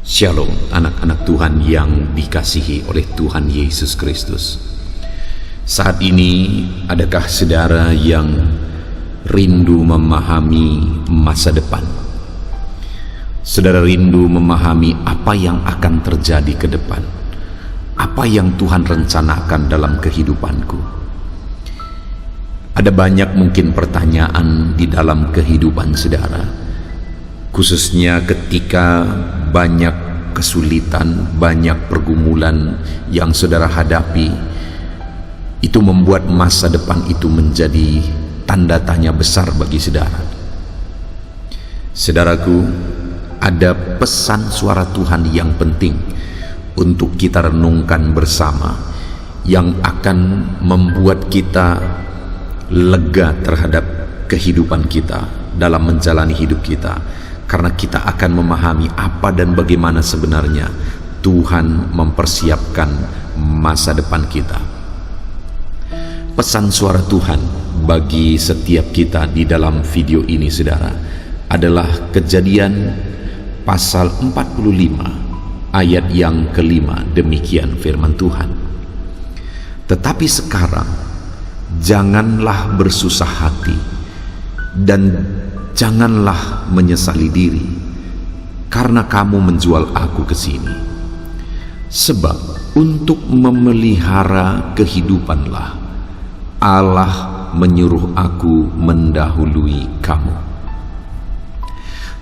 Shalom anak-anak Tuhan yang dikasihi oleh Tuhan Yesus Kristus. Saat ini adakah saudara yang rindu memahami masa depan? Saudara rindu memahami apa yang akan terjadi ke depan? Apa yang Tuhan rencanakan dalam kehidupanku? Ada banyak mungkin pertanyaan di dalam kehidupan saudara, khususnya ketika banyak kesulitan, banyak pergumulan yang saudara hadapi. Itu membuat masa depan itu menjadi tanda tanya besar bagi saudara. Saudaraku, ada pesan suara Tuhan yang penting untuk kita renungkan bersama, yang akan membuat kita lega terhadap kehidupan kita dalam menjalani hidup kita, karena kita akan memahami apa dan bagaimana sebenarnya Tuhan mempersiapkan masa depan kita. Pesan suara Tuhan bagi setiap kita di dalam video ini saudara adalah Kejadian pasal 45 ayat yang kelima. Demikian firman Tuhan. Tetapi sekarang janganlah bersusah hati dan janganlah menyesali diri karena kamu menjual aku ke sini. Sebab untuk memelihara kehidupanlah Allah menyuruh aku mendahului kamu.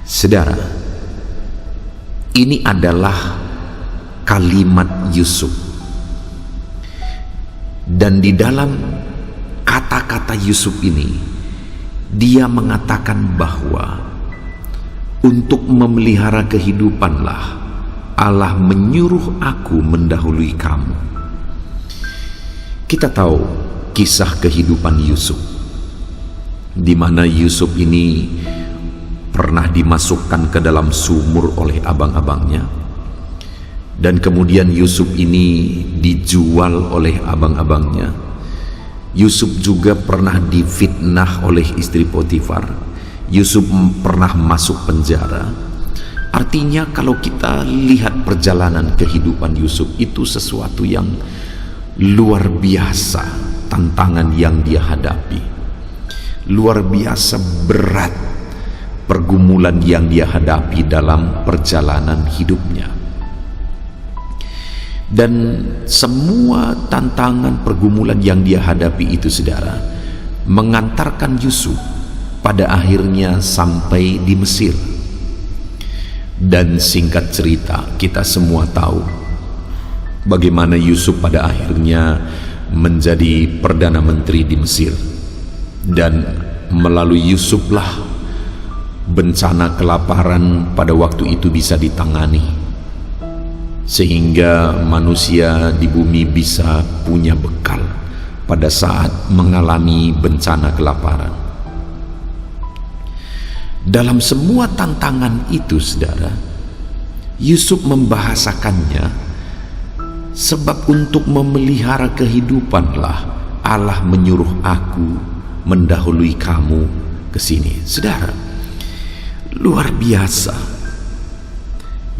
Saudara, ini adalah kalimat Yusuf. Dan di dalam kata-kata Yusuf ini, dia mengatakan bahwa untuk memelihara kehidupanlah Allah menyuruh aku mendahului kamu. Kita tahu kisah kehidupan Yusuf, di mana Yusuf ini pernah dimasukkan ke dalam sumur oleh abang-abangnya, dan kemudian Yusuf ini dijual oleh abang-abangnya. Yusuf juga pernah difitnah oleh istri Potifar. Yusuf pernah masuk penjara. Artinya kalau kita lihat perjalanan kehidupan Yusuf, itu sesuatu yang luar biasa, tantangan yang dia hadapi. Luar biasa berat pergumulan yang dia hadapi dalam perjalanan hidupnya. Dan semua tantangan pergumulan yang dia hadapi itu saudara mengantarkan Yusuf pada akhirnya sampai di Mesir. Dan singkat cerita, kita semua tahu bagaimana Yusuf pada akhirnya menjadi Perdana Menteri di Mesir. Dan melalui Yusuflah bencana kelaparan pada waktu itu bisa ditangani, sehingga manusia di bumi bisa punya bekal pada saat mengalami bencana kelaparan. Dalam semua tantangan itu saudara, Yusuf membahasakannya, sebab untuk memelihara kehidupanlah Allah menyuruh aku mendahului kamu ke sini. Saudara, luar biasa.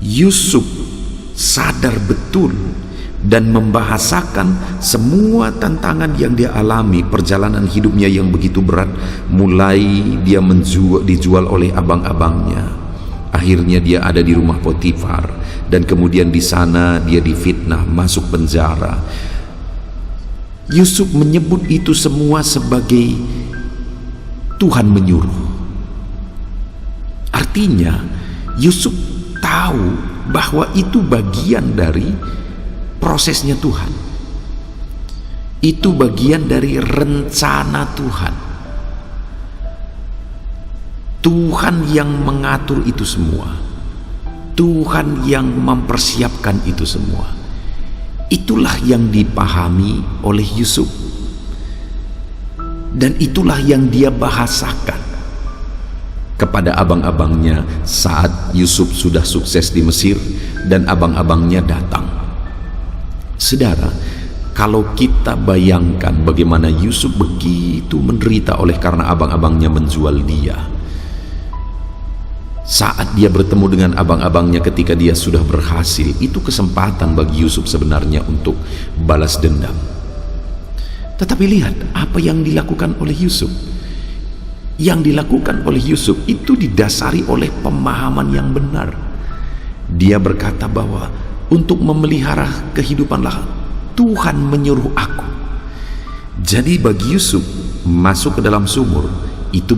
Yusuf sadar betul dan membahasakan semua tantangan yang dia alami, perjalanan hidupnya yang begitu berat, mulai dia dijual oleh abang-abangnya, akhirnya dia ada di rumah Potifar, dan kemudian di sana dia difitnah, masuk penjara. Yusuf menyebut itu semua sebagai Tuhan menyuruh. Artinya Yusuf tahu bahwa itu bagian dari prosesnya Tuhan. Itu bagian dari rencana Tuhan. Tuhan yang mengatur itu semua. Tuhan yang mempersiapkan itu semua. Itulah yang dipahami oleh Yusuf. Dan itulah yang dia bahasakan kepada abang-abangnya saat Yusuf sudah sukses di Mesir dan abang-abangnya datang. Saudara, kalau kita bayangkan bagaimana Yusuf begitu menderita oleh karena abang-abangnya menjual dia, Saat dia bertemu dengan abang-abangnya ketika dia sudah berhasil, itu kesempatan bagi Yusuf sebenarnya untuk balas dendam. Tetapi lihat apa yang dilakukan oleh Yusuf. Yang dilakukan oleh Yusuf itu didasari oleh pemahaman yang benar. Dia berkata bahwa untuk memelihara kehidupanlah Tuhan menyuruh aku. Jadi bagi Yusuf masuk ke dalam sumur itu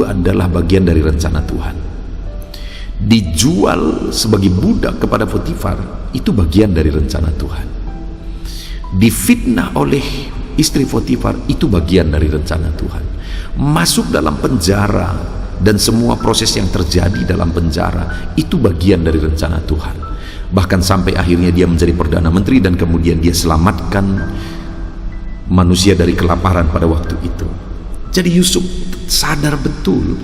adalah bagian dari rencana Tuhan. Dijual sebagai budak kepada Potifar itu bagian dari rencana Tuhan. Difitnah oleh istri Potifar itu bagian dari rencana Tuhan. Masuk dalam penjara dan semua proses yang terjadi dalam penjara itu bagian dari rencana Tuhan. Bahkan sampai akhirnya dia menjadi Perdana Menteri dan kemudian dia selamatkan manusia dari kelaparan pada waktu itu. Jadi Yusuf sadar betul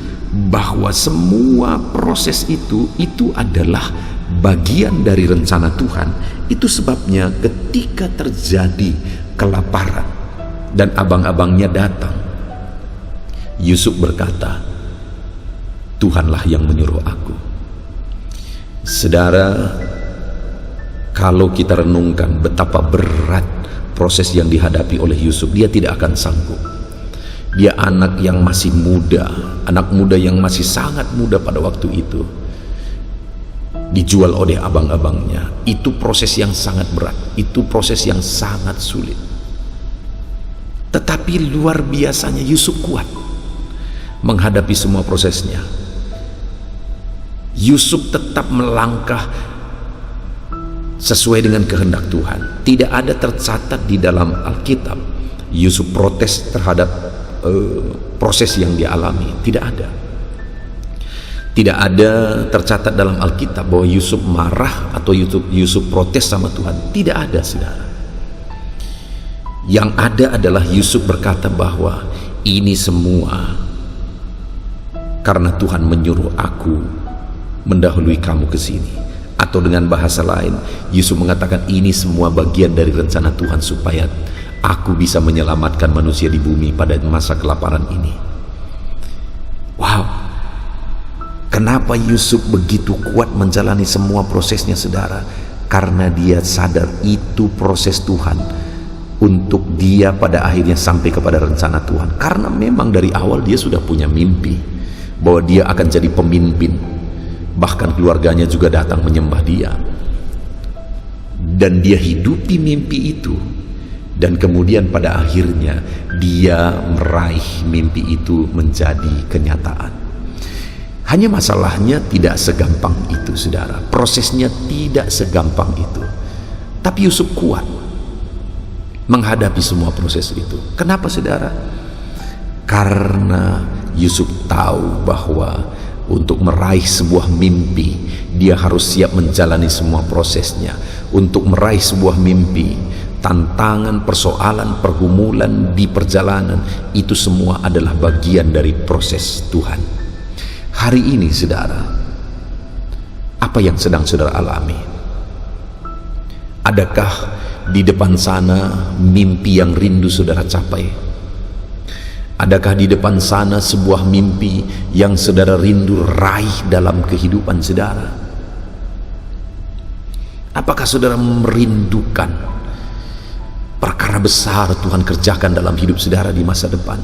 bahwa semua proses itu adalah bagian dari rencana Tuhan. Itu sebabnya ketika terjadi kelaparan dan abang-abangnya datang, Yusuf berkata, Tuhanlah yang menyuruh aku. Saudara, kalau kita renungkan betapa berat proses yang dihadapi oleh Yusuf, dia tidak akan sanggup. Dia anak yang masih muda, anak muda yang masih sangat muda pada waktu itu, dijual oleh abang-abangnya. Itu proses yang sangat berat, itu proses yang sangat sulit. Tetapi luar biasanya Yusuf kuat menghadapi semua prosesnya. Yusuf tetap melangkah sesuai dengan kehendak Tuhan. Tidak ada tercatat di dalam Alkitab Yusuf protes terhadap proses yang dia alami. Tidak ada. Tidak ada tercatat dalam Alkitab bahwa Yusuf marah atau Yusuf protes sama Tuhan. Tidak ada, saudara. Yang ada adalah Yusuf berkata bahwa ini semua karena Tuhan menyuruh aku mendahului kamu ke sini. Atau dengan bahasa lain, Yusuf mengatakan ini semua bagian dari rencana Tuhan supaya aku bisa menyelamatkan manusia di bumi pada masa kelaparan ini. Wow, kenapa Yusuf begitu kuat menjalani semua prosesnya, saudara? Karena dia sadar itu proses Tuhan untuk dia pada akhirnya sampai kepada rencana Tuhan. Karena memang dari awal dia sudah punya mimpi bahwa dia akan jadi pemimpin. Bahkan keluarganya juga datang menyembah dia. Dan dia hidupi mimpi itu. Dan kemudian pada akhirnya dia meraih mimpi itu menjadi kenyataan. Hanya masalahnya tidak segampang itu, saudara. Prosesnya tidak segampang itu. Tapi Yusuf kuat menghadapi semua proses itu. Kenapa, saudara? Karena Yusuf tahu bahwa untuk meraih sebuah mimpi dia harus siap menjalani semua prosesnya. Untuk meraih sebuah mimpi, tantangan, persoalan, pergumulan di perjalanan, itu semua adalah bagian dari proses Tuhan. Hari ini, saudara, apa yang sedang saudara alami? Adakah di depan sana mimpi yang rindu saudara capai? Adakah di depan sana sebuah mimpi yang saudara rindu raih dalam kehidupan saudara? Apakah saudara merindukan perkara besar Tuhan kerjakan dalam hidup saudara di masa depan?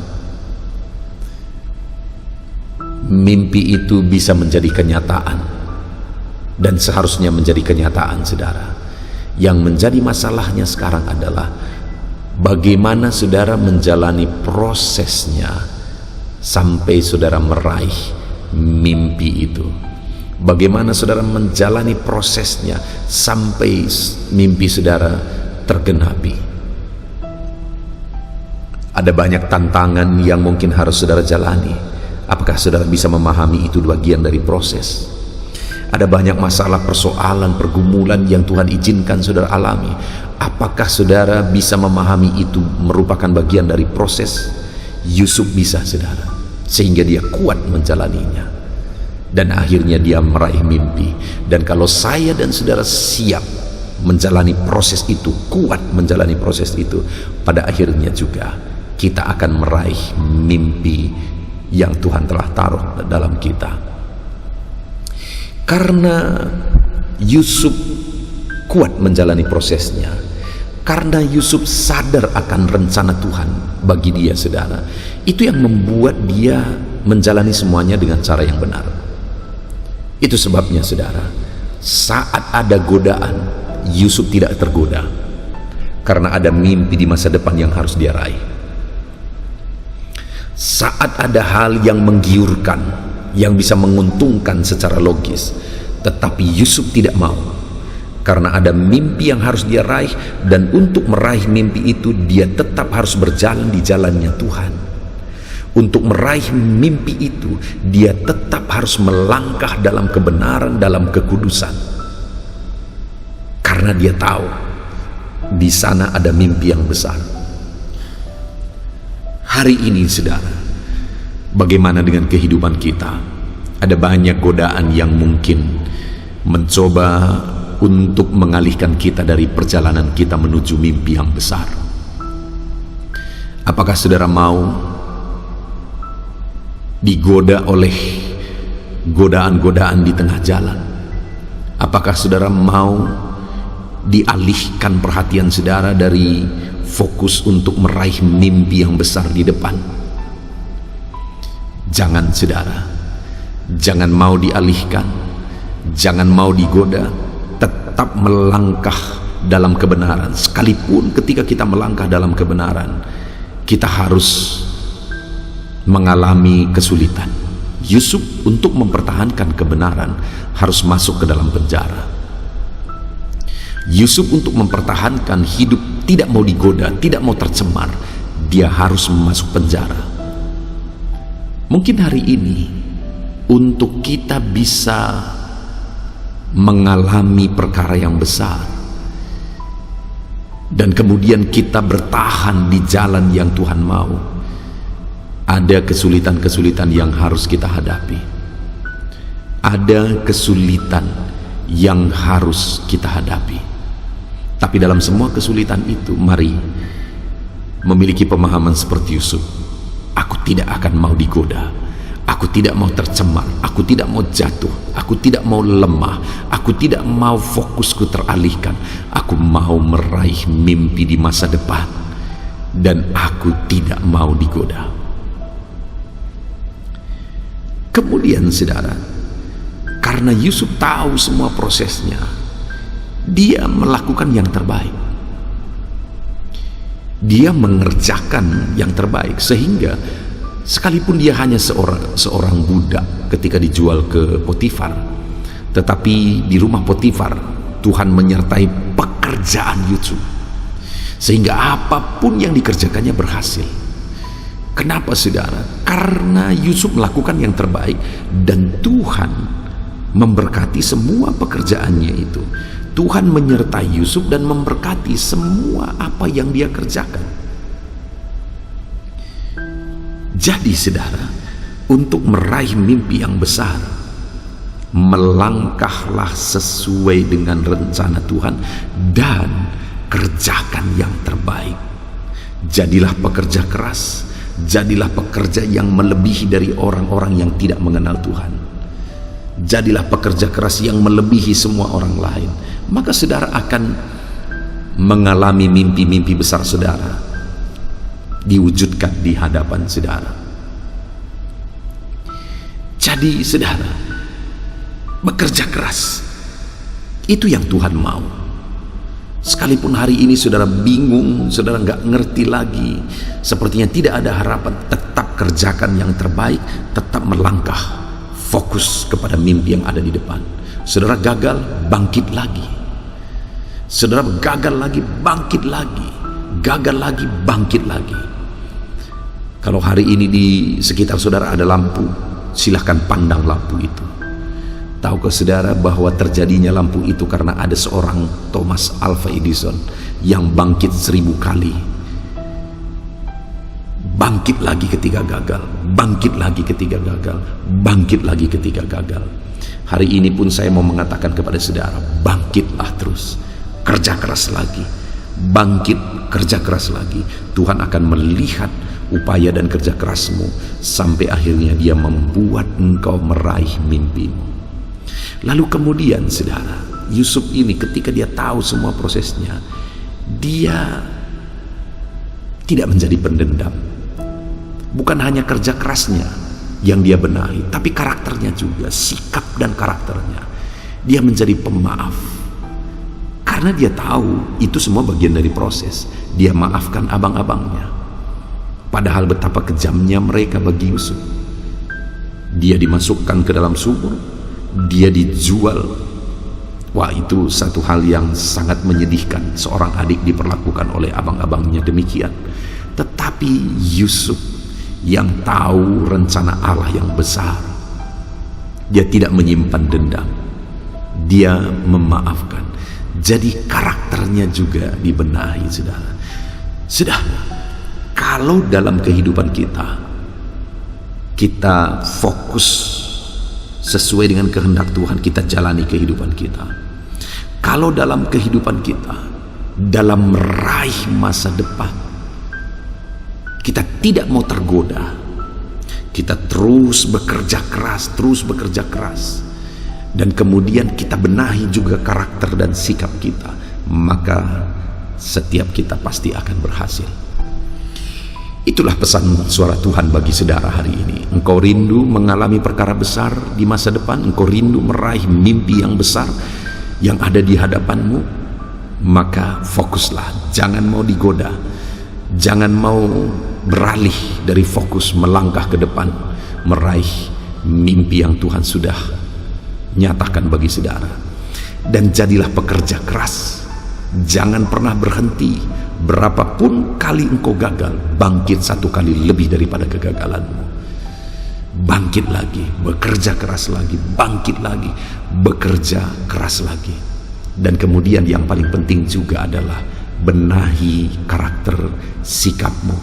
Mimpi itu bisa menjadi kenyataan dan seharusnya menjadi kenyataan, saudara. Yang menjadi masalahnya sekarang adalah bagaimana saudara menjalani prosesnya sampai saudara meraih mimpi itu. Bagaimana saudara menjalani prosesnya sampai mimpi saudara tergenapi. Ada banyak tantangan yang mungkin harus saudara jalani. Apakah saudara bisa memahami itu bagian dari proses? Ada banyak masalah, persoalan, pergumulan yang Tuhan izinkan saudara alami. Apakah saudara bisa memahami itu merupakan bagian dari proses? Yusuf bisa, saudara, sehingga dia kuat menjalaninya dan akhirnya dia meraih mimpi. Dan kalau saya dan saudara siap menjalani proses itu, kuat menjalani proses itu, pada akhirnya juga kita akan meraih mimpi yang Tuhan telah taruh dalam kita. Karena Yusuf kuat menjalani prosesnya, karena Yusuf sadar akan rencana Tuhan bagi dia, saudara, itu yang membuat dia menjalani semuanya dengan cara yang benar. Itu sebabnya, saudara, saat ada godaan, Yusuf tidak tergoda, karena ada mimpi di masa depan yang harus dia raih. Saat ada hal yang menggiurkan, yang bisa menguntungkan secara logis, tetapi Yusuf tidak mau, karena ada mimpi yang harus dia raih, dan untuk meraih mimpi itu dia tetap harus berjalan di jalannya Tuhan. Untuk meraih mimpi itu dia tetap harus melangkah dalam kebenaran, dalam kekudusan, karena dia tahu di sana ada mimpi yang besar. Hari ini, saudara, bagaimana dengan kehidupan kita? Ada banyak godaan yang mungkin mencoba untuk mengalihkan kita dari perjalanan kita menuju mimpi yang besar. Apakah saudara mau digoda oleh godaan-godaan di tengah jalan? Apakah saudara mau dialihkan perhatian saudara dari fokus untuk meraih mimpi yang besar di depan? Jangan, saudara, jangan mau dialihkan, jangan mau digoda. Tetap melangkah dalam kebenaran. Sekalipun ketika kita melangkah dalam kebenaran, kita harus mengalami kesulitan. Yusuf untuk mempertahankan kebenaran harus masuk ke dalam penjara. Yusuf untuk mempertahankan hidup tidak mau digoda, tidak mau tercemar, dia harus masuk penjara. Mungkin hari ini untuk kita bisa mengalami perkara yang besar, dan kemudian kita bertahan di jalan yang Tuhan mau, ada kesulitan-kesulitan yang harus kita hadapi. Ada kesulitan yang harus kita hadapi. Tapi dalam semua kesulitan itu, mari memiliki pemahaman seperti Yusuf. Aku tidak akan mau digoda, aku tidak mau tercemar, aku tidak mau jatuh, aku tidak mau lemah, aku tidak mau fokusku teralihkan. Aku mau meraih mimpi di masa depan, dan aku tidak mau digoda. Kemudian, saudara, karena Yusuf tahu semua prosesnya, dia melakukan yang terbaik. Dia mengerjakan yang terbaik, sehingga sekalipun dia hanya seorang budak ketika dijual ke Potifar, tetapi di rumah Potifar Tuhan menyertai pekerjaan Yusuf, sehingga apapun yang dikerjakannya berhasil. Kenapa, saudara? Karena Yusuf melakukan yang terbaik, dan Tuhan memberkati semua pekerjaannya itu. Tuhan menyertai Yusuf dan memberkati semua apa yang dia kerjakan. Jadi, saudara, untuk meraih mimpi yang besar, melangkahlah sesuai dengan rencana Tuhan dan kerjakan yang terbaik. Jadilah pekerja keras, jadilah pekerja yang melebihi dari orang-orang yang tidak mengenal Tuhan. Jadilah pekerja keras yang melebihi semua orang lain. Maka saudara akan mengalami mimpi-mimpi besar saudara diwujudkan di hadapan saudara. Jadi, saudara, bekerja keras itu yang Tuhan mau. Sekalipun hari ini saudara bingung, saudara nggak ngerti lagi, sepertinya tidak ada harapan, tetap kerjakan yang terbaik, tetap melangkah, fokus kepada mimpi yang ada di depan. Saudara gagal, bangkit lagi. Saudara gagal lagi, bangkit lagi. Gagal lagi, bangkit lagi. Kalau hari ini di sekitar saudara ada lampu, silahkan pandang lampu itu. Tahukah saudara bahwa terjadinya lampu itu karena ada seorang Thomas Alva Edison yang bangkit 1000 kali. Bangkit lagi ketika gagal, bangkit lagi ketika gagal, bangkit lagi ketika gagal. Hari ini pun saya mau mengatakan kepada saudara, bangkitlah terus, kerja keras lagi, bangkit, kerja keras lagi. Tuhan akan melihat upaya dan kerja kerasmu sampai akhirnya dia membuat engkau meraih mimpimu. Lalu kemudian saudara, Yusuf ini ketika dia tahu semua prosesnya, dia tidak menjadi pendendam. Bukan hanya kerja kerasnya yang dia benahi, tapi karakternya juga, sikap dan karakternya. Dia menjadi pemaaf. Karena dia tahu itu semua bagian dari proses. Dia maafkan abang-abangnya. Padahal betapa kejamnya mereka bagi Yusuf. Dia dimasukkan ke dalam sumur, dia dijual. Wah, itu satu hal yang sangat menyedihkan. Seorang adik diperlakukan oleh abang-abangnya demikian. Tetapi Yusuf yang tahu rencana Allah yang besar, dia tidak menyimpan dendam, dia memaafkan. Jadi karakternya juga dibenahi, saudara. Sudah, kalau dalam kehidupan kita fokus sesuai dengan kehendak Tuhan, kita jalani kehidupan kita. Kalau dalam kehidupan kita, dalam meraih masa depan, kita tidak mau tergoda, kita terus bekerja keras, dan kemudian kita benahi juga karakter dan sikap kita, maka setiap kita pasti akan berhasil. Itulah pesan suara Tuhan bagi saudara hari ini. Engkau rindu mengalami perkara besar di masa depan, engkau rindu meraih mimpi yang besar yang ada di hadapanmu, maka fokuslah, jangan mau digoda, jangan mau beralih dari fokus melangkah ke depan, meraih mimpi yang Tuhan sudah nyatakan bagi saudara. Dan jadilah pekerja keras, jangan pernah berhenti. Berapapun kali engkau gagal, bangkit satu kali lebih daripada kegagalanmu. Bangkit lagi, bekerja keras lagi, bangkit lagi, bekerja keras lagi. Dan kemudian yang paling penting juga adalah benahi karakter sikapmu,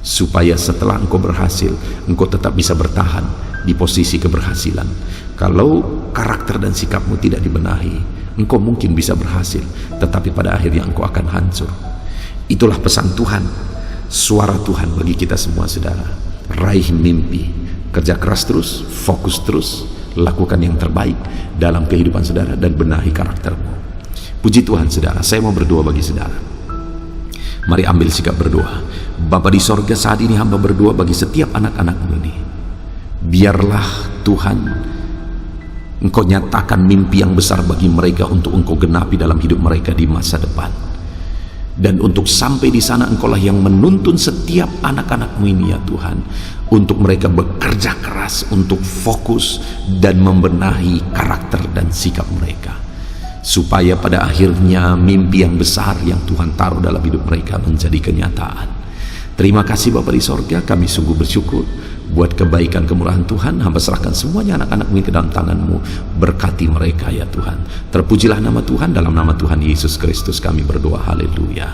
supaya setelah engkau berhasil, engkau tetap bisa bertahan di posisi keberhasilan. Kalau karakter dan sikapmu tidak dibenahi, engkau mungkin bisa berhasil, tetapi pada akhirnya engkau akan hancur. Itulah pesan Tuhan, suara Tuhan bagi kita semua saudara. Raih mimpi, kerja keras terus, fokus terus, lakukan yang terbaik dalam kehidupan saudara, dan benahi karaktermu. Puji Tuhan saudara, saya mau berdoa bagi saudara. Mari ambil sikap berdoa. Bapa di sorga, saat ini hamba berdoa bagi setiap anak-anakmu ini. Biarlah Tuhan, Engkau nyatakan mimpi yang besar bagi mereka untuk Engkau genapi dalam hidup mereka di masa depan. Dan untuk sampai di sana, Engkaulah yang menuntun setiap anak-anakmu ini ya Tuhan, untuk mereka bekerja keras, untuk fokus dan membenahi karakter dan sikap mereka, supaya pada akhirnya mimpi yang besar yang Tuhan taruh dalam hidup mereka menjadi kenyataan. Terima kasih Bapa di sorga, kami sungguh bersyukur buat kebaikan kemurahan Tuhan. Hamba serahkan semuanya anak-anak ini ke dalam tangan-Mu. Berkati mereka ya Tuhan. Terpujilah nama Tuhan. Dalam nama Tuhan Yesus Kristus kami berdoa. Haleluya.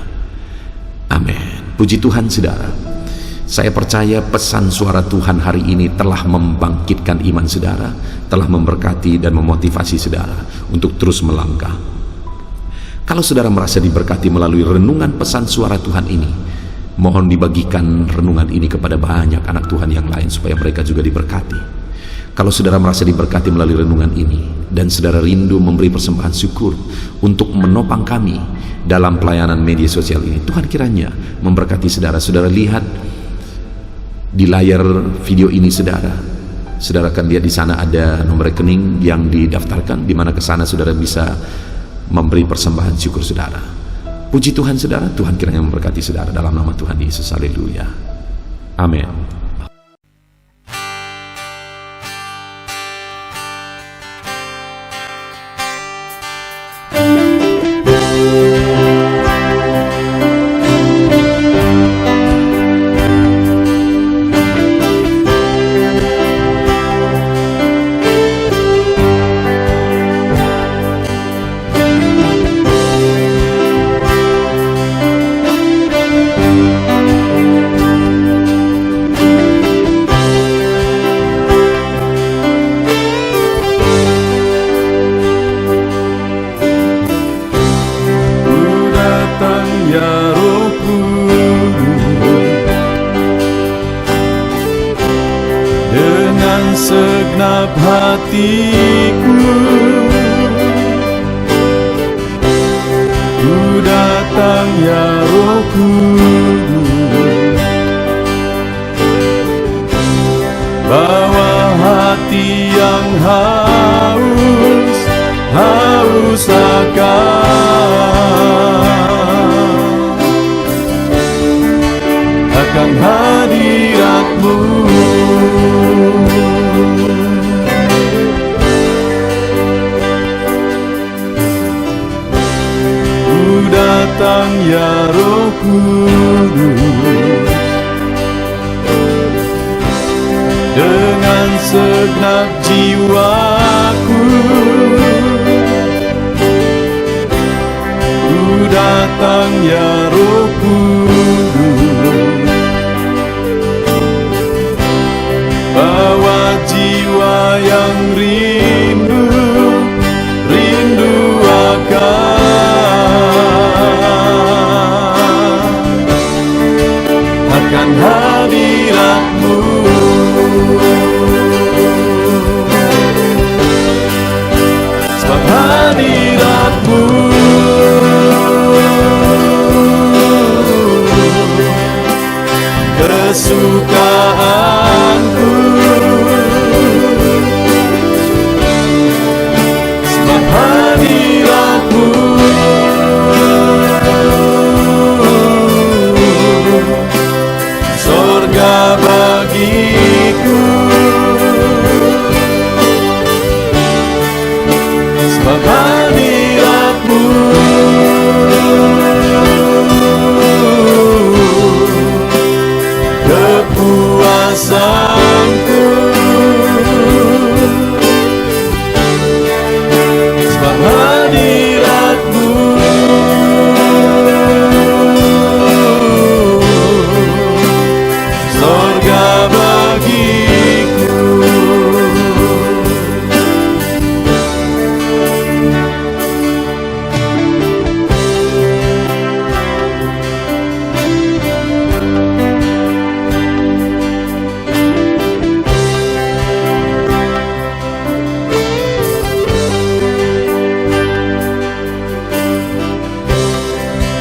Amin. Puji Tuhan saudara. Saya percaya pesan suara Tuhan hari ini telah membangkitkan iman saudara, telah memberkati dan memotivasi saudara untuk terus melangkah. Kalau saudara merasa diberkati melalui renungan pesan suara Tuhan ini, mohon dibagikan renungan ini kepada banyak anak Tuhan yang lain supaya mereka juga diberkati. Kalau saudara merasa diberkati melalui renungan ini dan saudara rindu memberi persembahan syukur untuk menopang kami dalam pelayanan media sosial ini, Tuhan kiranya memberkati saudara. Saudara lihat di layar video ini saudara akan lihat di sana ada nomor rekening yang didaftarkan, di mana ke sana saudara bisa memberi persembahan syukur saudara. Puji Tuhan saudara, Tuhan kiranya memberkati saudara dalam nama Tuhan Yesus. Haleluya. Amin. Segenap hatiku datang ya Roh Kudus, bawa hati yang haus akan hadirat-Mu. Datang ya Roh Kudus, dengan segenap jiwaku. Ku datang ya Roh Kudus, bawa jiwa yang rindu akan hadirat-Mu. Sebab hadirat-Mu kesukaanku. Sebab hadirat-Mu surga bagiku. Sebab hadirat-Mu kepuasanku. Sebab hadirat-Mu surga bagiku.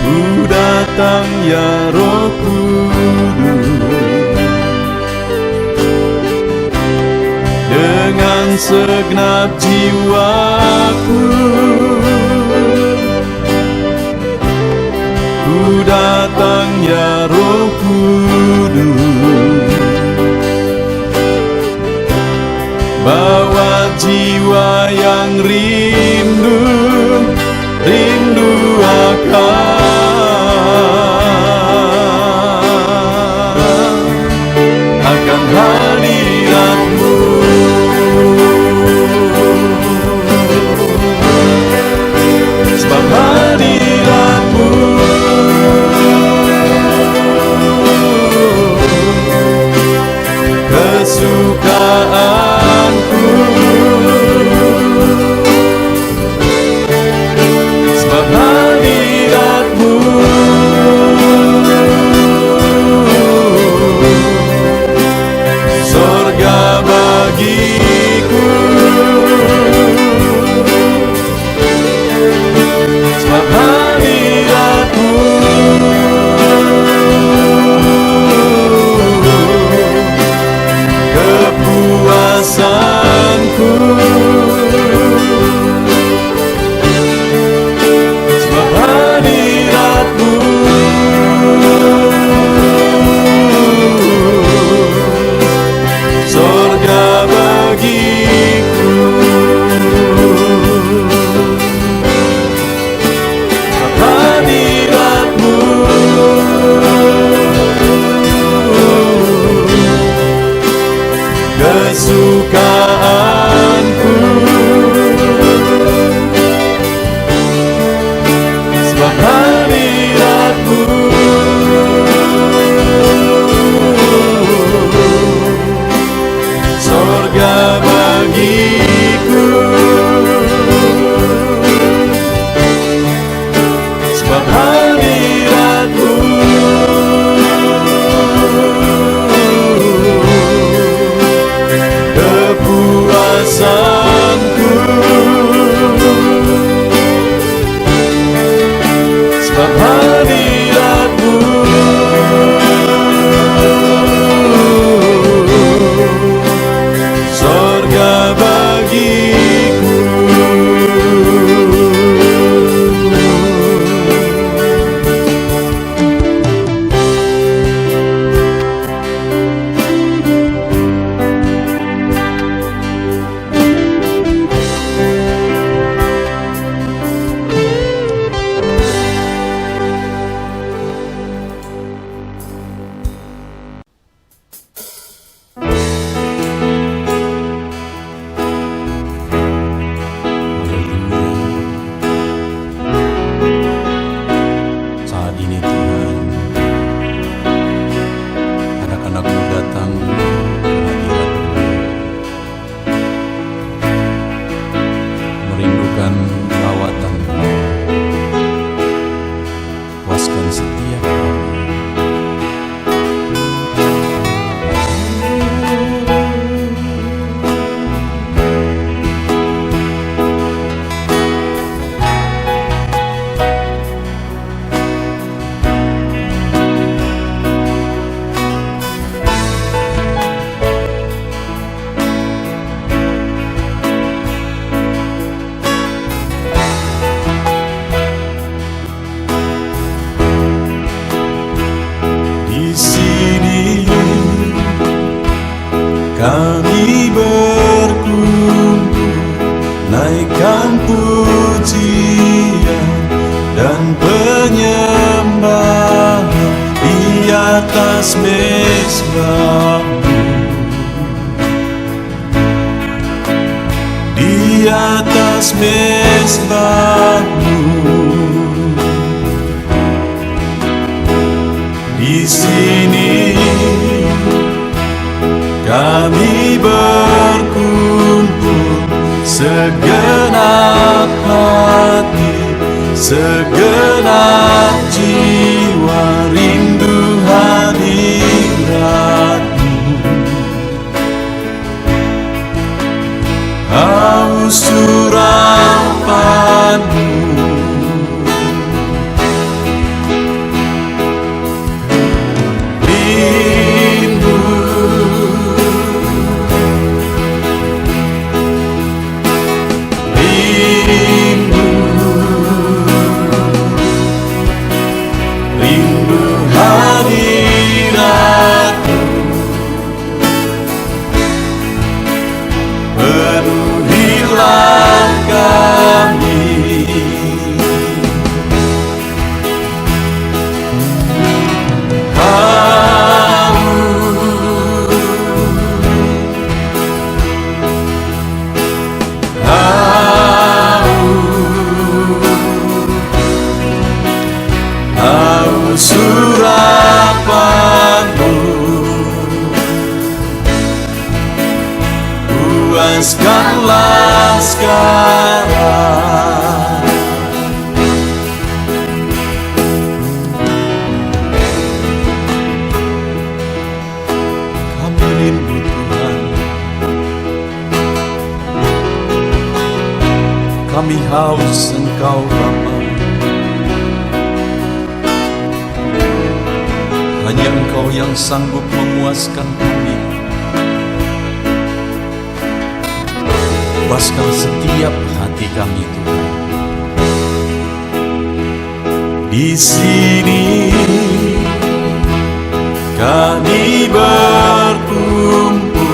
Ku datang ya Roh Kudus, dengan segenap jiwaku. Ku datang ya Roh Kudus, bawa jiwa yang rindu akan hadirat-Mu. atas mezbahmu, di atas mezbahmu. Di sini kami berkumpul, segenap hati, segenap jiwa, rindu hadiratmu. Haus urapanmu, surapanmu, puaskanlah sekarang. Kami rindu Tuhan, kami haus Engkau Bapa. Hanya Engkau yang sanggup memuaskan kami. Puaskan setiap hati kami, Tuhan. Di sini kami berkumpul,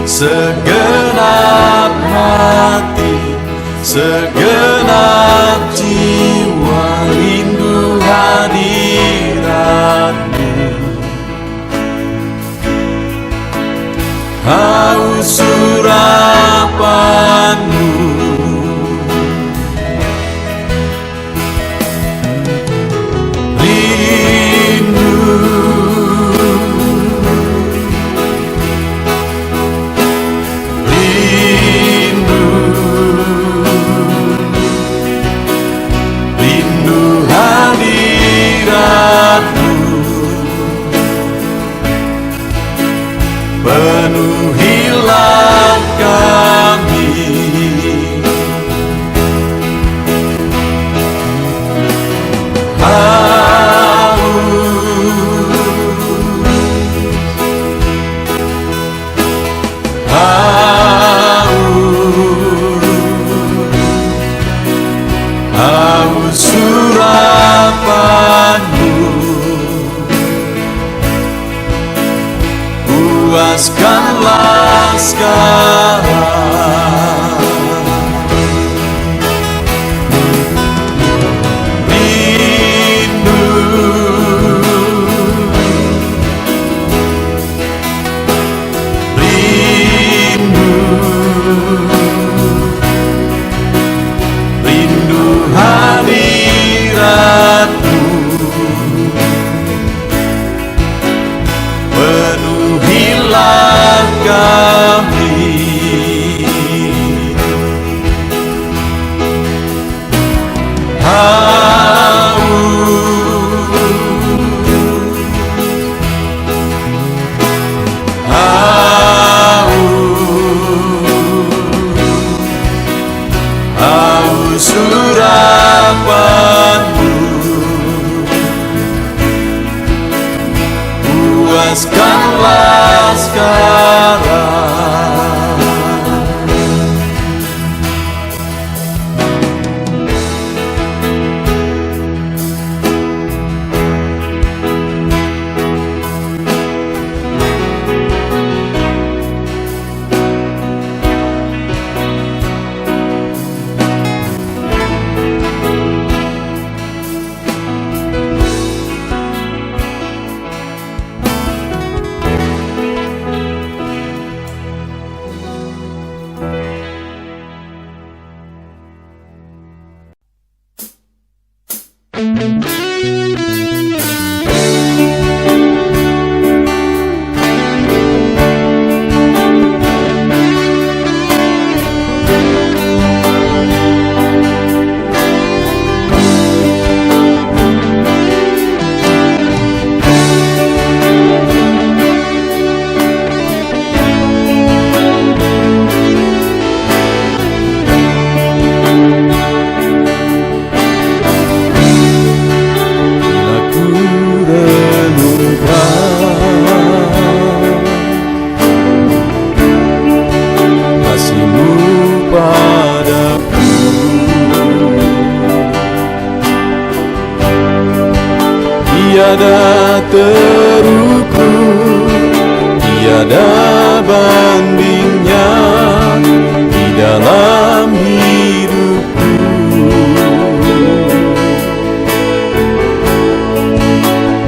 segenap hati, segenap jiwa, rindu hadiratmu. Haus urapanmu, rindu, rindu, rindu hadiratmu. Penuhilah kami, haus surapanmu, puaskanlah sekarang. Rindu, rindu, rindu hadiratmu. Penuhilah kami, haus surapanmu, puaskanlah sekarang. Tiada terukur, tiada bandingnya di dalam hidupku.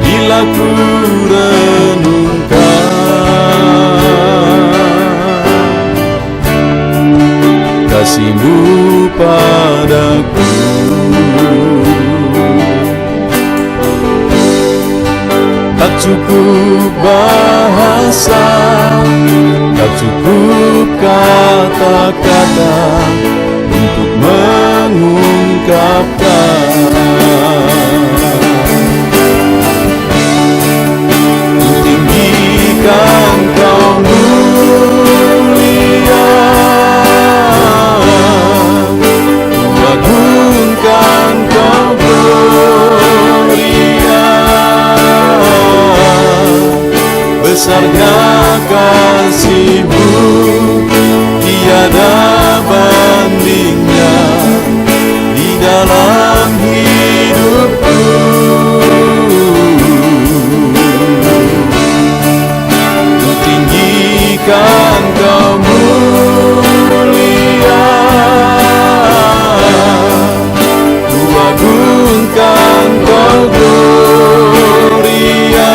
Bila ku renungkan kasih-Mu padaku, tak cukup bahasa, tak cukup kata-kata untuk mengungkapkan. Tinggikan Kau mulia, agungkan Kau gloria, besarnya kasih-Mu, tiada bandingnya di dalam hidupku. Ku tinggikan Kau mulia, ku agungkan Kau gloria,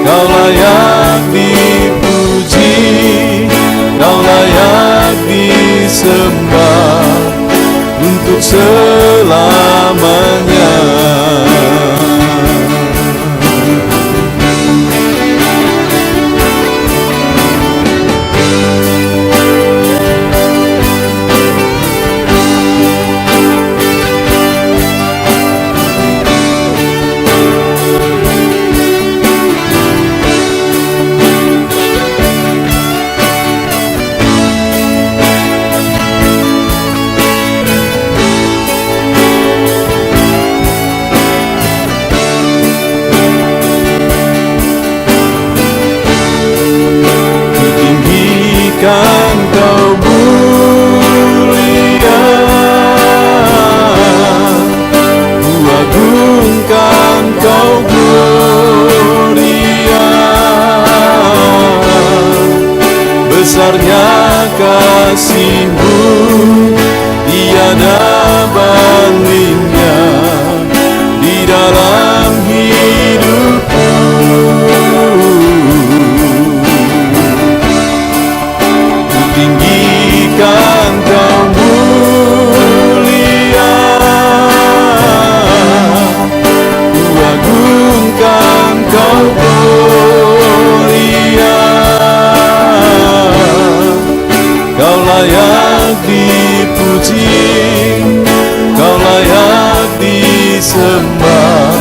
Kau layak dipuji, Kau layak disembah untuk selamanya. Tinggikan Kau mulia, ku agungkan Kau gloria, besarnya kasih-Mu, tiada bandingnya di dalam hidupku. Tinggikan Kau mulia, ku agungkan Kau gloria, Kau layak dipuji, Kau layak disembah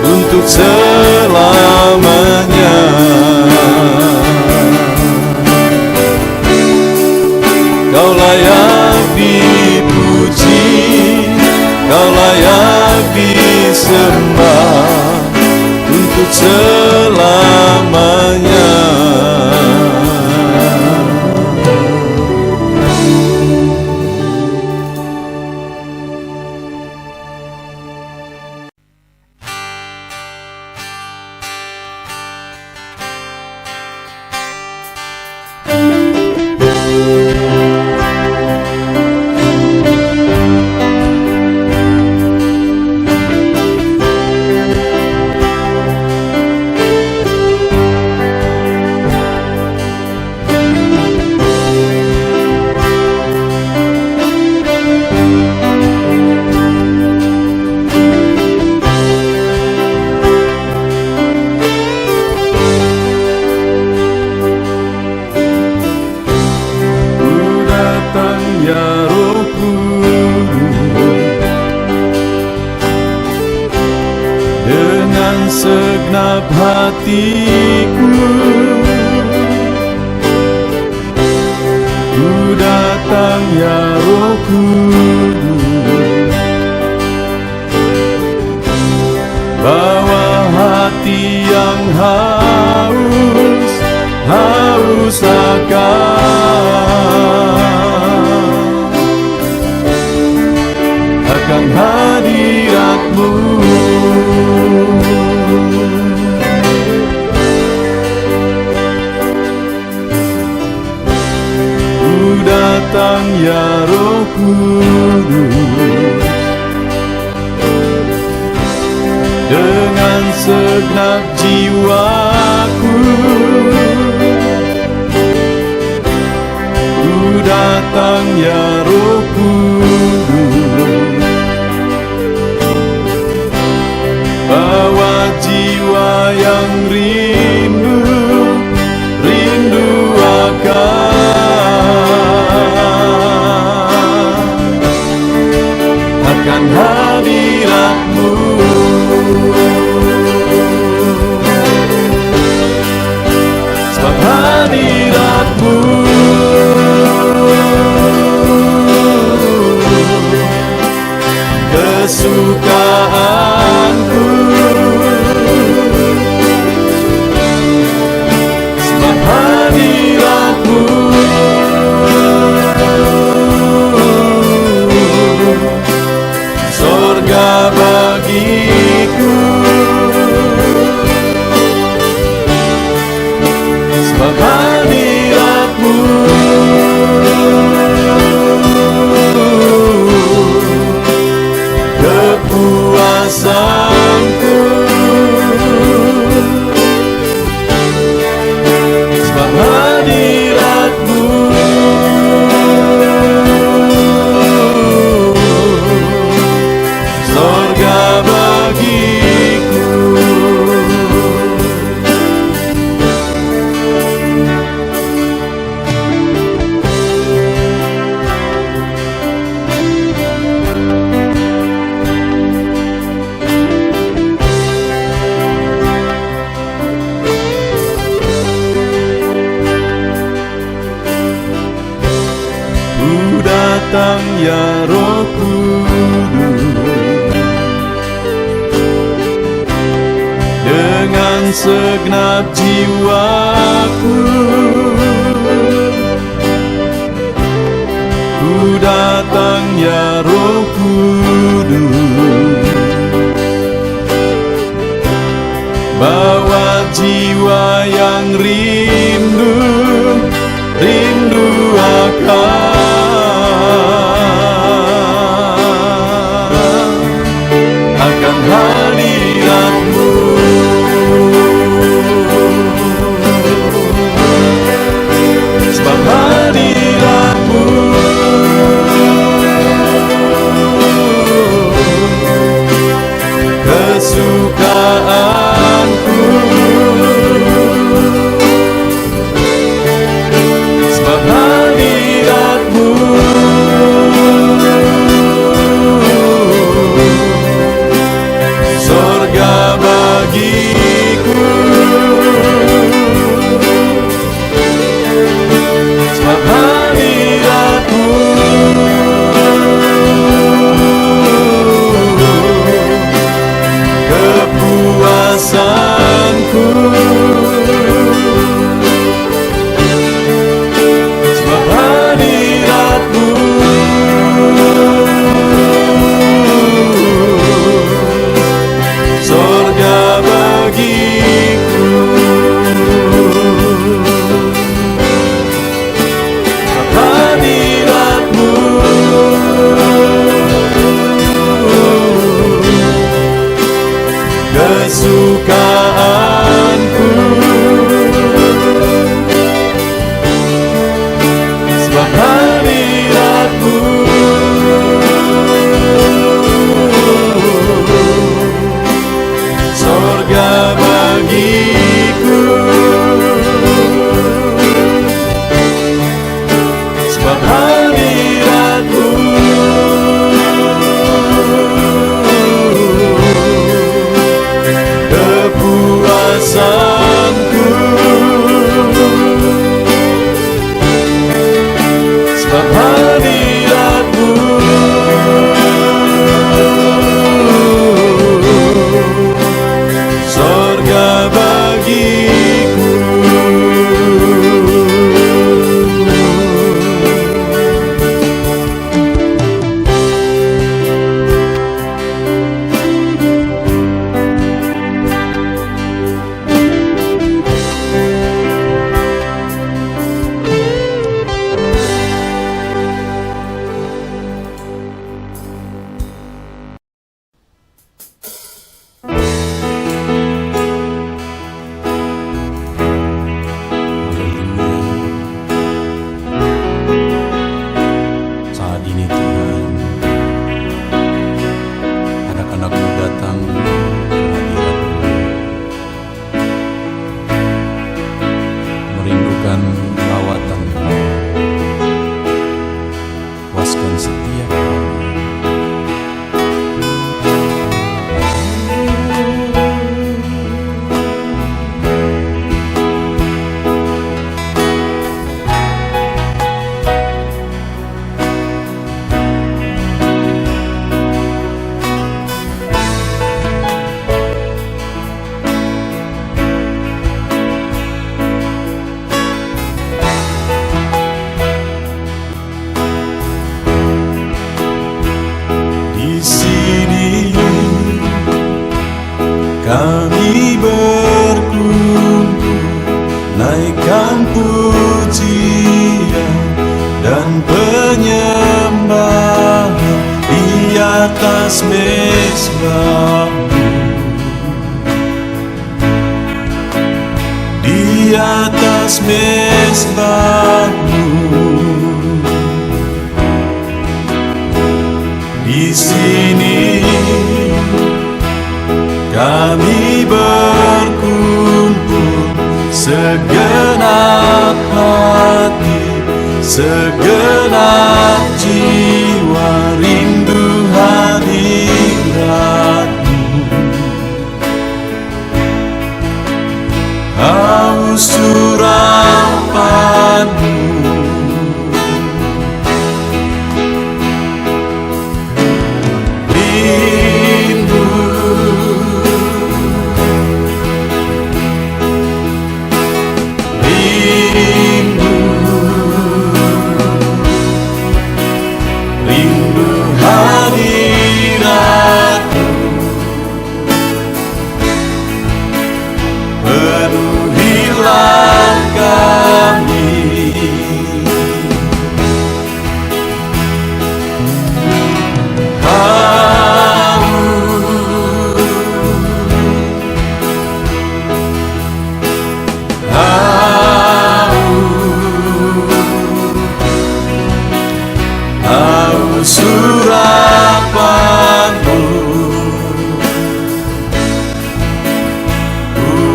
untuk selamanya. Kau layak dipuji, Kau layak disembah untuk selamanya. ya Roh Kudus, dengan segenap hatiku ku datang ya Roh Kudus, bawa hati yang haus akan hadirat-Mu. Ku datang ya Roh Kudus, dengan segenap jiwaku ku datang ya Roh Kudus, bawa jiwa yang rindu akan hadirat-Mu. Sebab hadirat-Mu kesukaanku, sebab hadirat-Mu sorga bagiku, sebab hadirat-Mu kepuasanku, sebab hadirat-Mu sorga bagiku. Ku datang ya Roh Kudus, dengan segenap jiwaku ku datang ya Roh Kudus, bawa jiwa yang rindu akan hadirat-Mu. Sebab hadirat-Mu kesukaanku, saat ini Tuhan, anak-anak-Mu datang ke hadirat-Mu, merindukan lawatan-Mu. Puaskan setiap kami. Kami berkumpul, naikkan pujian dan penyembahan di atas mezbah-Mu, di atas mezbah-Mu. Di sini kami berkumpul, segenap hati, segenap jiwa, rindu hadirat-Mu, haus urapan-Mu. Urapan-Mu,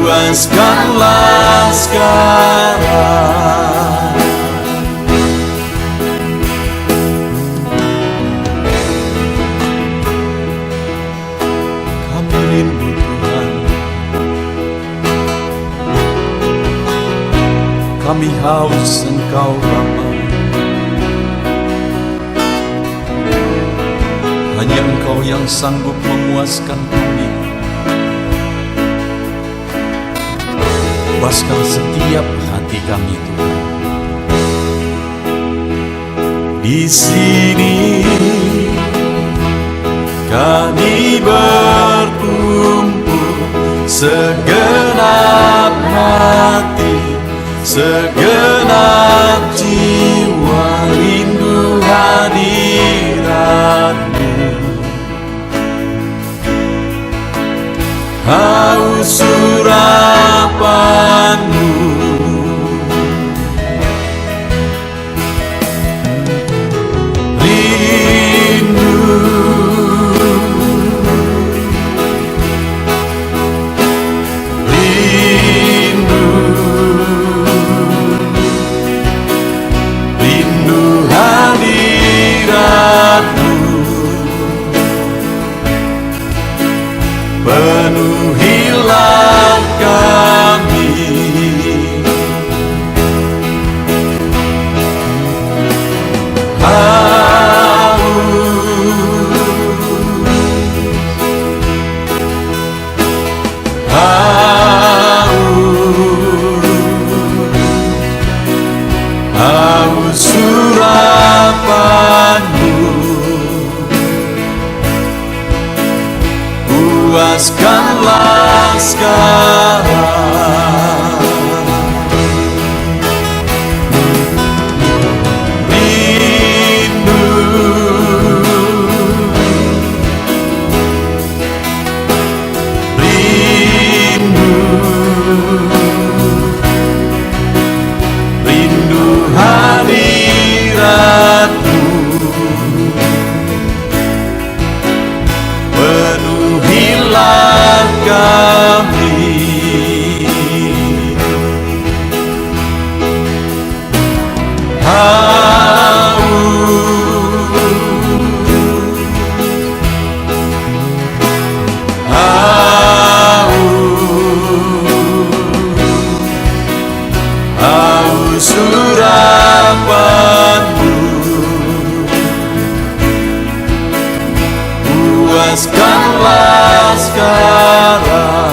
puaskanlah sekarang. Kami rindu Tuhan, kami haus Engkau Bapa. Hanya Engkau yang sanggup memuaskan kami. Puaskan setiap hati kami Tuhan. Di sini kami berkumpul, segenap hati, segenap jiwa, rindu hadirat-Mu, haus urapan-Mu. Penuhilah kami, haus urapan-Mu, puaskanlah sekarang. Rindu, rindu, rindu hadirat-Mu. puaskanlah sekarang.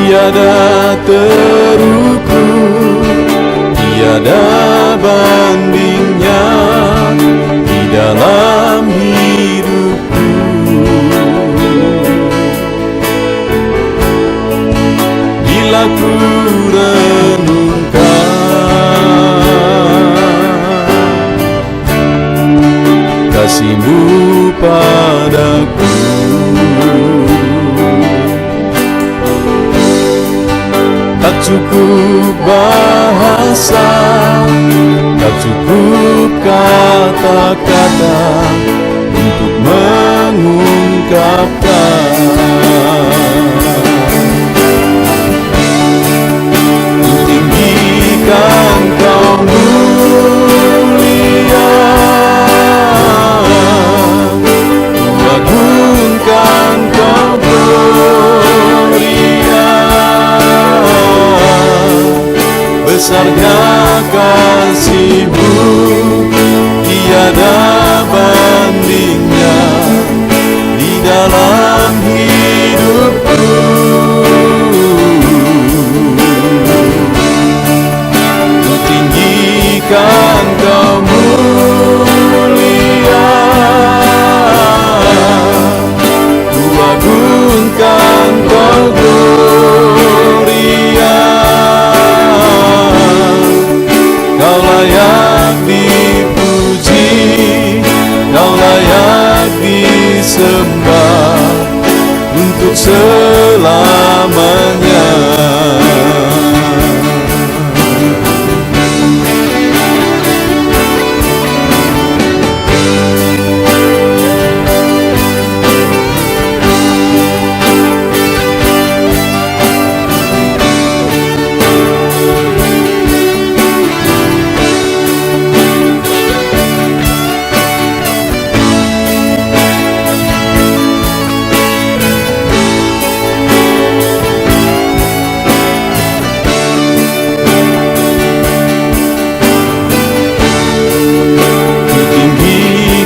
Tiada terukur, tiada bandingnya di dalam hidupku. Bila ku renungkan kasih-Mu padaku, tak cukup bahasa, tak cukup kata-kata untuk mengungkapkan. Ku tinggikan Kau mulia, ku agungkan Kau gloria. Besarnya kasih-Mu, tiada bandingnya di dalam hidupku. Ku tinggikan Kau mulia, ku agungkan Kau gloria. Kau layak dipuji, Kau layak disembah untuk selamanya.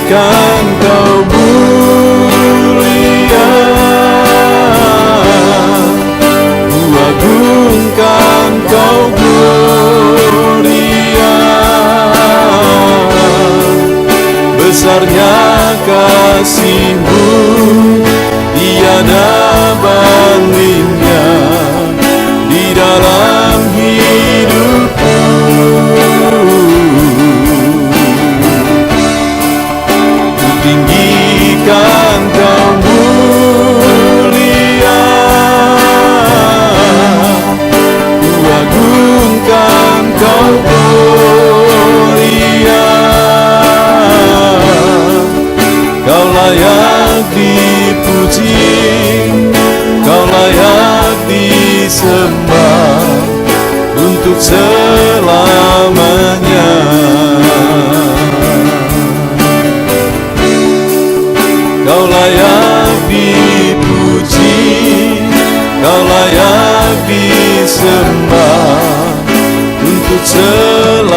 Kan Kau mulia, ku agungkan Kau gloria. Besarnya kasih-Mu, tiada bandingnya di dalam hidupku. Tinggikan Kau mulia, ku agungkan Kau gloria. Kau layak dipuji, Kau layak disembah untuk selamanya. Kau layak dipuji, Kau layak disembah untuk selamanya.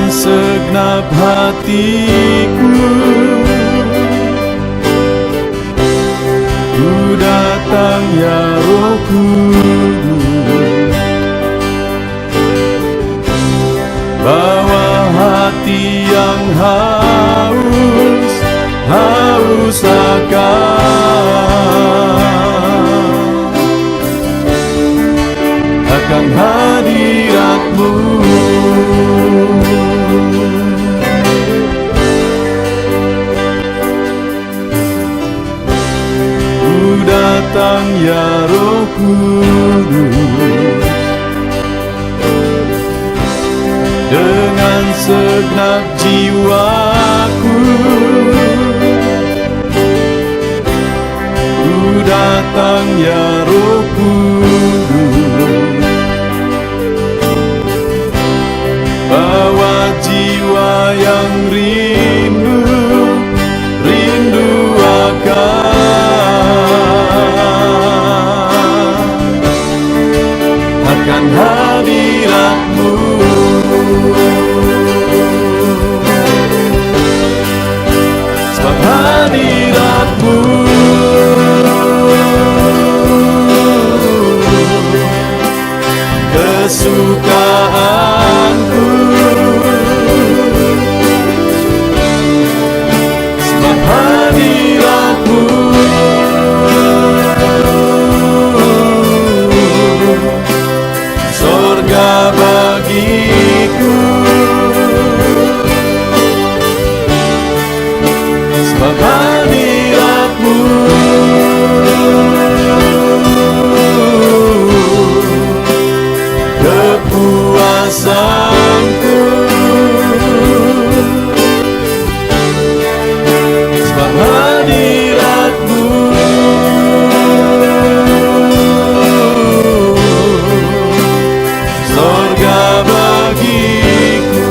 Segenap hatiku ku datang ya Roh Kudus, bawa hati yang haus akan hadirat-Mu. Datang ya Roh Kudus, dengan segenap jiwaku ku datang ya Roh Kudus, bawa jiwa yang rindu akan hadirat-Mu. Sebab hadirat-Mu kesukaanku. Sebab hadirat-Mu surga bagiku. Sebab hadirat-Mu kepuasanku. Sebab hadirat-Mu surga bagiku.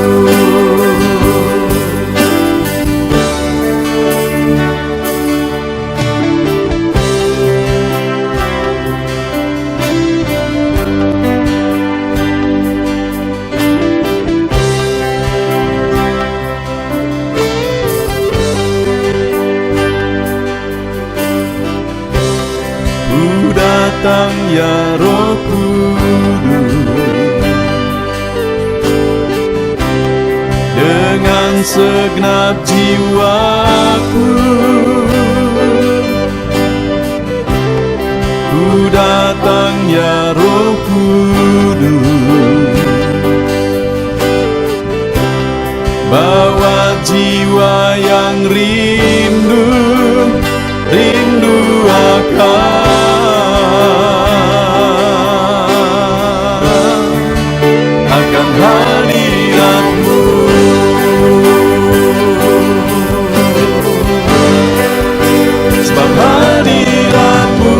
Ku datang ya Roh Kudus, dengan segenap jiwaku ku datang ya Roh Kudus, bawa jiwa yang rindu akan hadirat-Mu. Sebab hadirat-Mu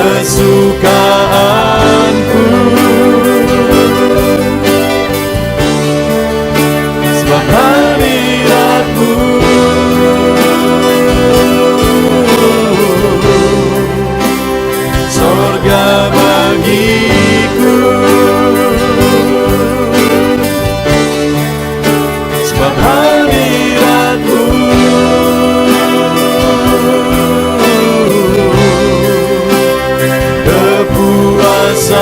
kesukaanku. Sebab hadirat-Mu sorga bagiku. Sebab hadirat-Mu kepuasanku.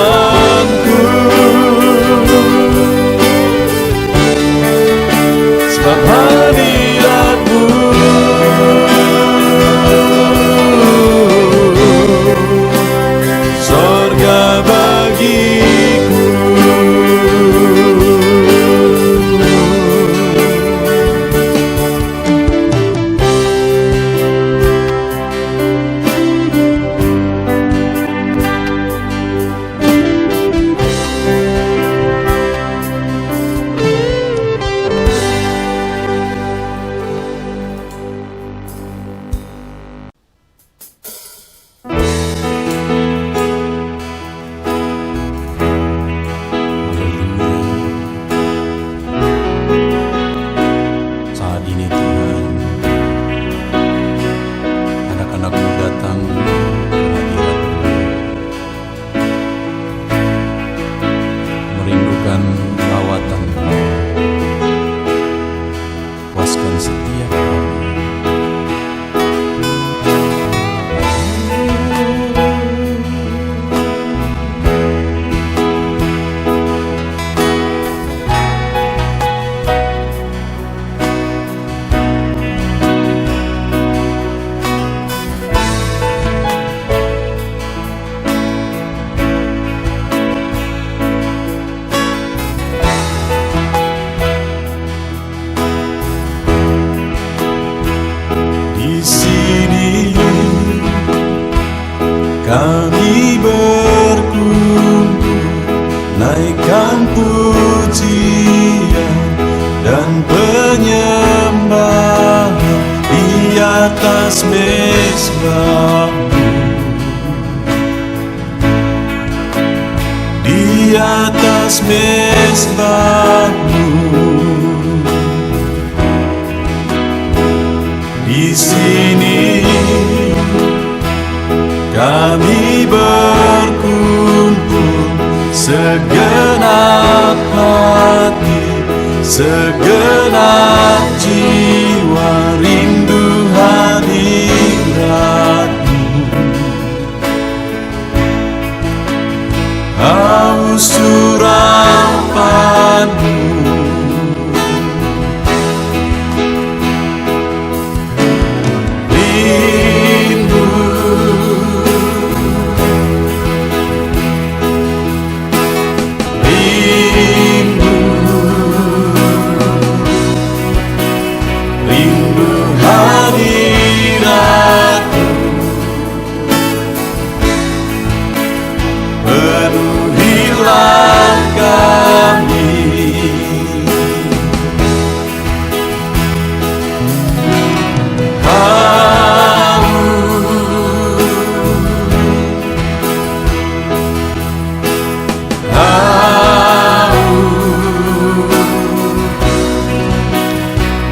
Sebab hadirat-Mu sorga bagiku. Saat ini Tuhan, anak-anak-Mu datang ke hadirat-Mu, merindukan lawatan-Mu. Puaskan setiap kami. Di sini kami berkumpul, naikkan pujian dan penyembahan di atas mezbah-Mu, di atas mezbah-Mu. Di sini kami berkumpul, segenap hati, segenap jiwa rindu hadirat-Mu. Haus urapan-Mu, rindu hadirat-Mu, penuhilah kami.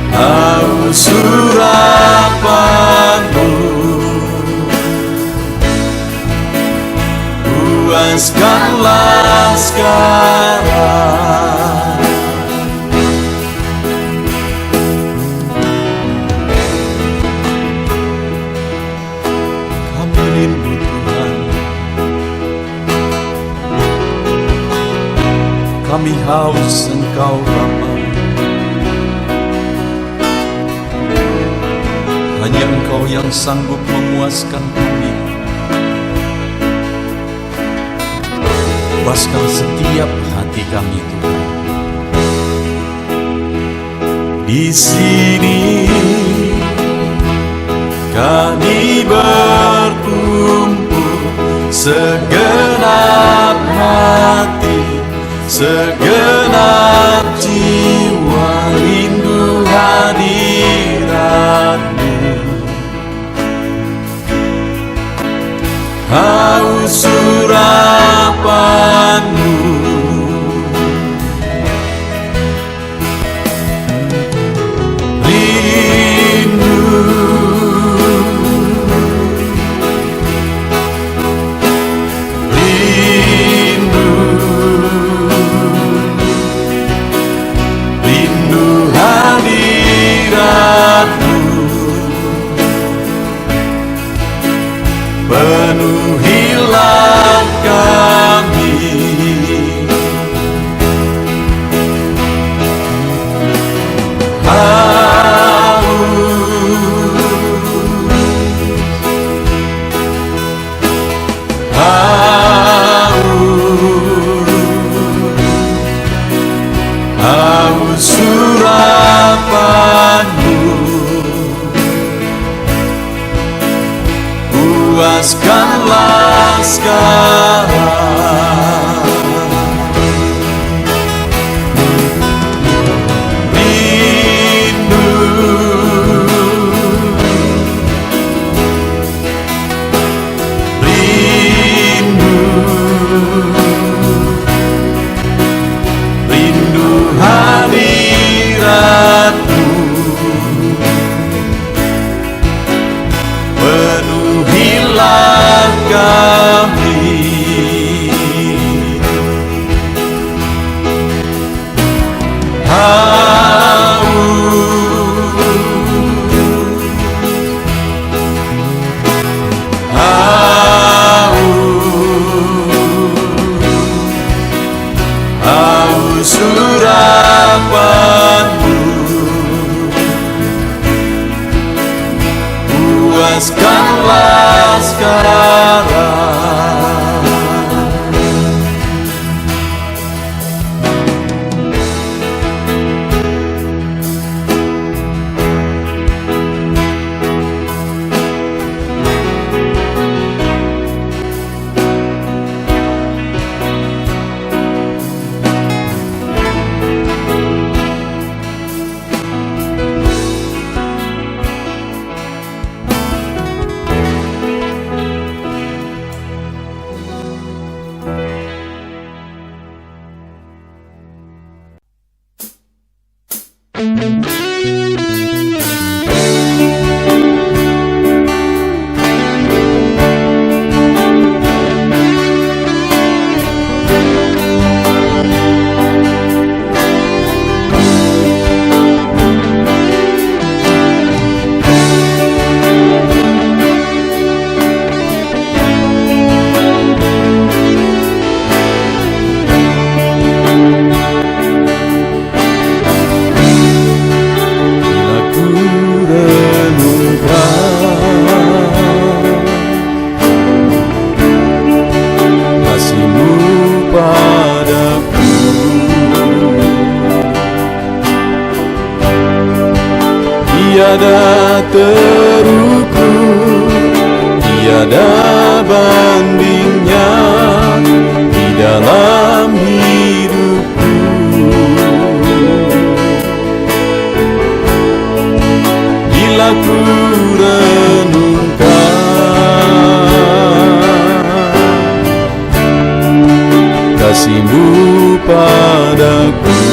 Haus urapan-Mu, puaskanlah sekarang. Kami rindu Tuhan, kami haus Engkau Bapa. Hanya Engkau yang sanggup memuaskan kami. Puaskan setiap hati kami Tuhan. Di sini kami berkumpul, segenap hati, segenap jiwa rindu hadirat-Mu. Haus surapanmu. Penuhilah kami, haus surapanmu. Puaskanlah sekarang rindu, rindu hadiratmu. Penuhilah kami, haus surapanmu. Puaskanlah sekarang tiada terukur, tiada bandingnya di dalam hidupku. Bila ku renungkan kasih-Mu padaku,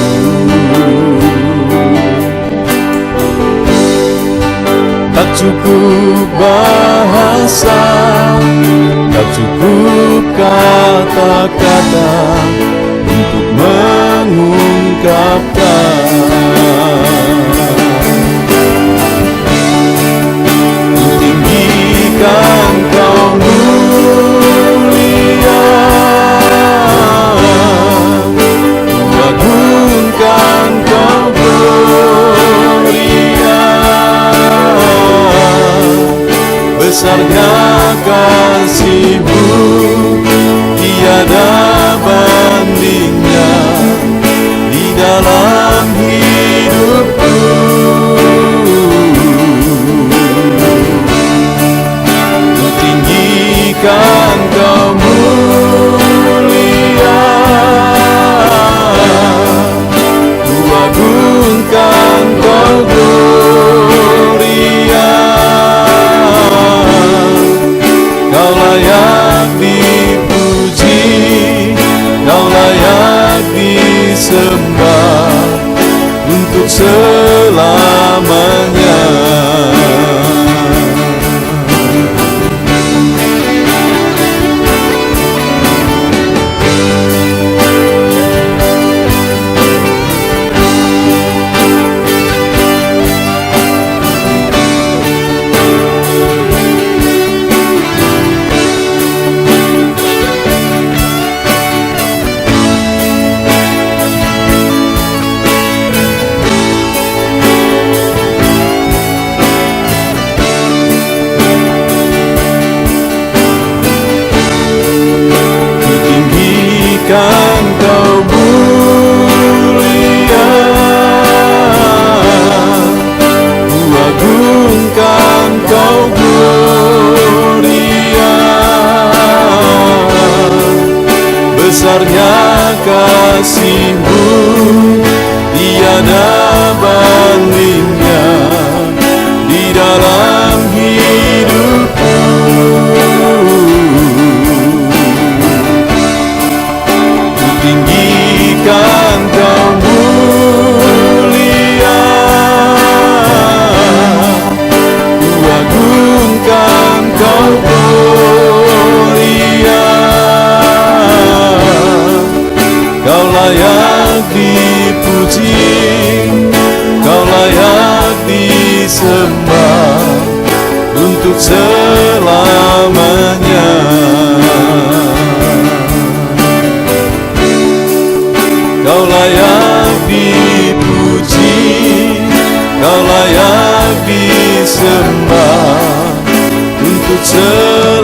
tak cukup bahasa, tak cukup kata-kata untuk mengungkapkan. Ku tinggikan Kau mulia, ku agungkan Kau gloria. Besarnya kasih-Mu, tiada bandingnya di dalam hidupku. Ku tinggikan Kau mulia, ku agungkan Kau gloria. Kau layak di besarnya kasih-Mu, tiada bandingnya di dalam hidupku. Ku tinggikan Kau mulia, ku agungkan Kau gloria. Kau layak dipuji, Kau layak disembah untuk selamanya. Kau layak dipuji, Kau layak disembah untuk selamanya.